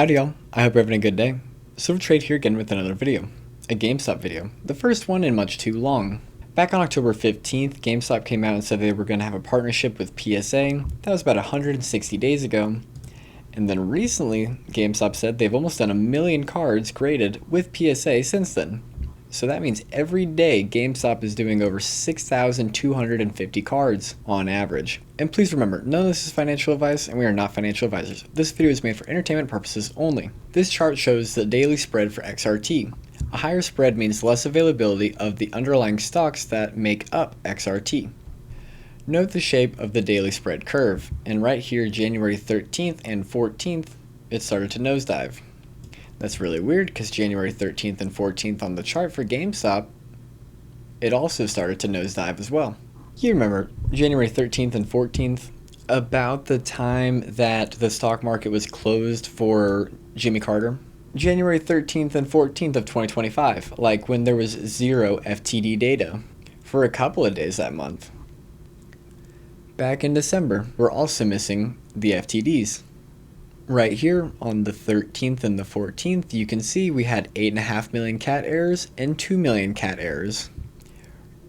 Howdy y'all, I hope you're having a good day. Silvertrade here again with another video, a GameStop video, the first one in much too long. Back on October 15th, GameStop came out and said they were going to have a partnership with PSA. That was about 160 days ago. And then recently, GameStop said they've almost done 1 million cards graded with PSA since then. So that means every day GameStop is doing over 6,250 cards on average. And please remember, none of this is financial advice and we are not financial advisors. This video is made for entertainment purposes only. This chart shows the daily spread for XRT. A higher spread means less availability of the underlying stocks that make up XRT. Note the shape of the daily spread curve, and right here January 13th and 14th it started to nosedive. That's really weird because January 13th and 14th on the chart for GameStop, it also started to nosedive as well. You remember January 13th and 14th, about the time that the stock market was closed for Jimmy Carter? January 13th and 14th of 2025, like when there was zero FTD data for a couple of days that month. Back in December, we're also missing the FTDs. Right here on the 13th and the 14th, you can see we had 8.5 million cat errors and 2 million cat errors.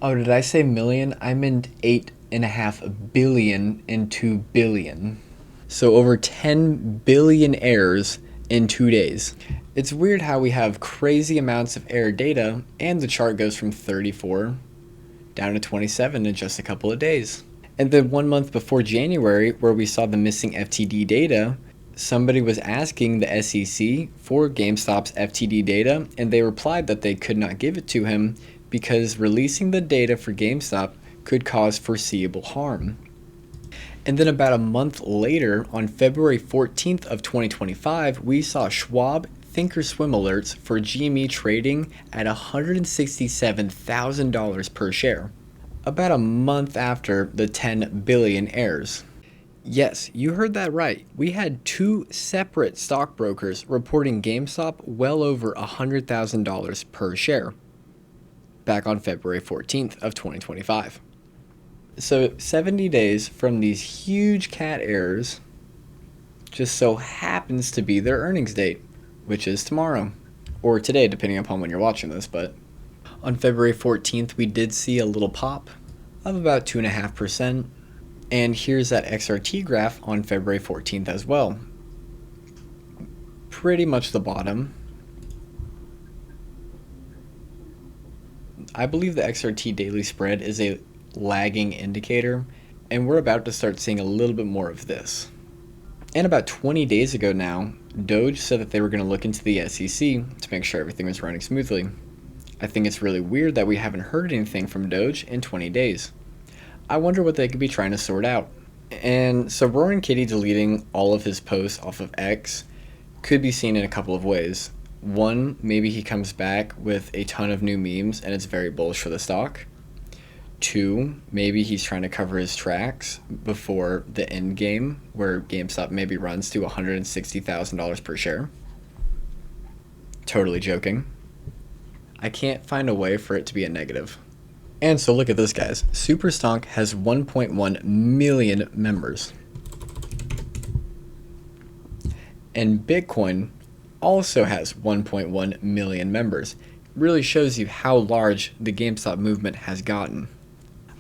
Oh, did I say million? I meant 8.5 billion and 2 billion. So over 10 billion errors in 2 days. It's weird how we have crazy amounts of error data and the chart goes from 34 down to 27 in just a couple of days. And then 1 month before January, where we saw the missing FTD data, somebody was asking the SEC for GameStop's FTD data, and they replied that they could not give it to him because releasing the data for GameStop could cause foreseeable harm. And then about a month later, on February 14th of 2025, we saw Schwab Thinkorswim alerts for GME trading at $167,000 per share, about a month after the 10 billion errors. Yes, you heard that right. We had two separate stockbrokers reporting GameStop well over $100,000 per share back on February 14th of 2025. So 70 days from these huge cat errors just so happens to be their earnings date, which is tomorrow or today, depending upon when you're watching this. But on February 14th, we did see a little pop of about 2.5%. And here's that XRT graph on February 14th as well. Pretty much the bottom. I believe the XRT daily spread is a lagging indicator, and we're about to start seeing a little bit more of this. And about 20 days ago now, Doge said that they were going to look into the SEC to make sure everything was running smoothly. I think it's really weird that we haven't heard anything from Doge in 20 days. I wonder what they could be trying to sort out. And so Roaring Kitty deleting all of his posts off of X could be seen in a couple of ways. One, maybe he comes back with a ton of new memes and it's very bullish for the stock. Two, maybe he's trying to cover his tracks before the end game where GameStop maybe runs to $160,000 per share. Totally joking. I can't find a way for it to be a negative. And so look at this, guys. Superstonk has 1.1 million members. And Bitcoin also has 1.1 million members. Really shows you how large the GameStop movement has gotten.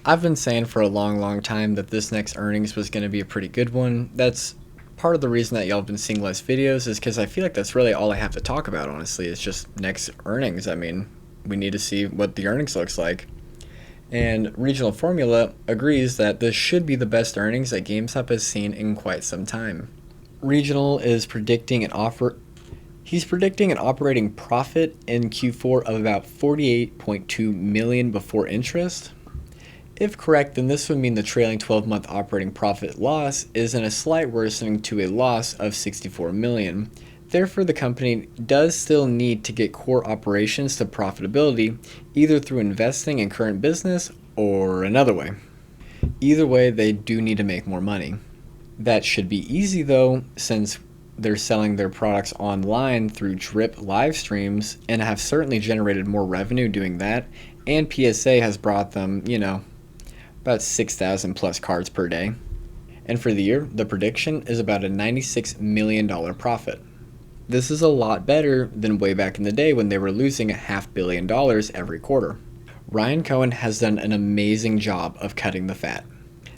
I've been saying for a long time that this next earnings was going to be a pretty good one. That's part of the reason that y'all have been seeing less videos, is because I feel like that's really all I have to talk about, honestly. It's just next earnings. I mean, we need to see what the earnings looks like. And Regional Formula agrees that this should be the best earnings that GameStop has seen in quite some time. Regional is predicting he's predicting an operating profit in Q4 of about $48.2 million before interest. If correct, then this would mean the trailing 12-month operating profit loss is in a slight worsening to a loss of $64 million. Therefore, the company does still need to get core operations to profitability, either through investing in current business or another way. Either way, they do need to make more money. That should be easy though, since they're selling their products online through drip live streams and have certainly generated more revenue doing that, and PSA has brought them, about 6,000 plus cards per day. And for the year, the prediction is about a $96 million profit. This is a lot better than way back in the day when they were losing $500 million every quarter. Ryan Cohen has done an amazing job of cutting the fat.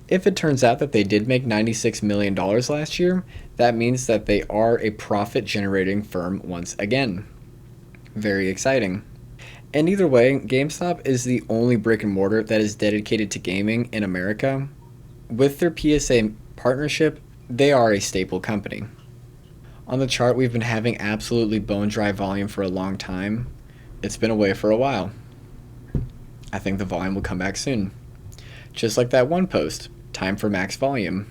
If it turns out that they did make $96 million last year, that means that they are a profit-generating firm once again. Very exciting. And either way, GameStop is the only brick and mortar that is dedicated to gaming in America. With their PSA partnership, they are a staple company. On the chart, we've been having absolutely bone-dry volume for a long time. It's been away for a while. I think the volume will come back soon. Just like that one post, time for max volume.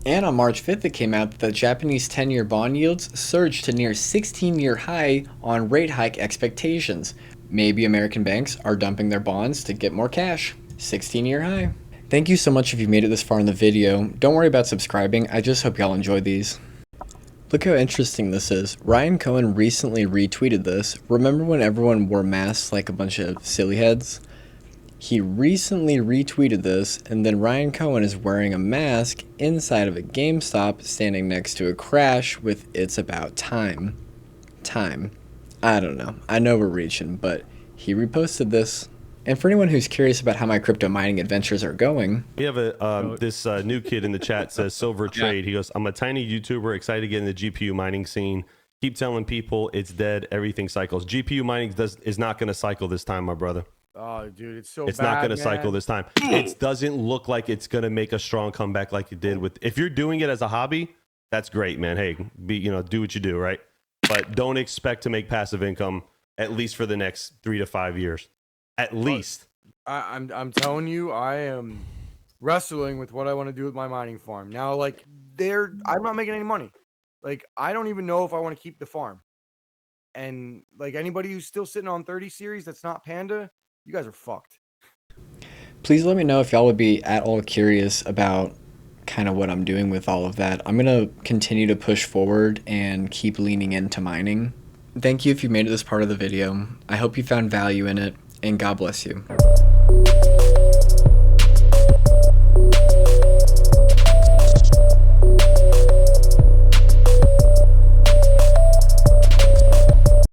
And on March 5th, it came out that the Japanese 10-year bond yields surged to near 16-year high on rate hike expectations. Maybe American banks are dumping their bonds to get more cash. 16-year high. Thank you so much if you made it this far in the video. Don't worry about subscribing, I just hope y'all enjoy these. Look how interesting this is. Ryan Cohen recently retweeted this. Remember when everyone wore masks like a bunch of silly heads? He recently retweeted this, and then Ryan Cohen is wearing a mask inside of a GameStop standing next to a crash with "It's about time." I don't know. I know we're reaching, but he reposted this. And for anyone who's curious about how my crypto mining adventures are going, we have this new kid in the chat says Silvertrade. Yeah. He goes, "I'm a tiny YouTuber excited to get in the GPU mining scene. Keep telling people it's dead. Everything cycles. GPU mining is not going to cycle this time, my brother. Oh, dude, it's so it's bad, not going to man. cycle this time. It doesn't look like it's going to make a strong comeback like it did with. If you're doing it as a hobby, that's great, man. Hey, do what you do, right? But don't expect to make passive income at least for the next 3 to 5 years, at least." I'm telling you, I am wrestling with what I want to do with my mining farm now. Like, I'm not making any money. Like, I don't even know if I want to keep the farm. And like anybody who's still sitting on 30 series that's not Panda, you guys are fucked. Please let me know if y'all would be at all curious about kind of what I'm doing with all of that. I'm going to continue to push forward and keep leaning into mining. Thank you if you made it this part of the video. I hope you found value in it, and God bless you.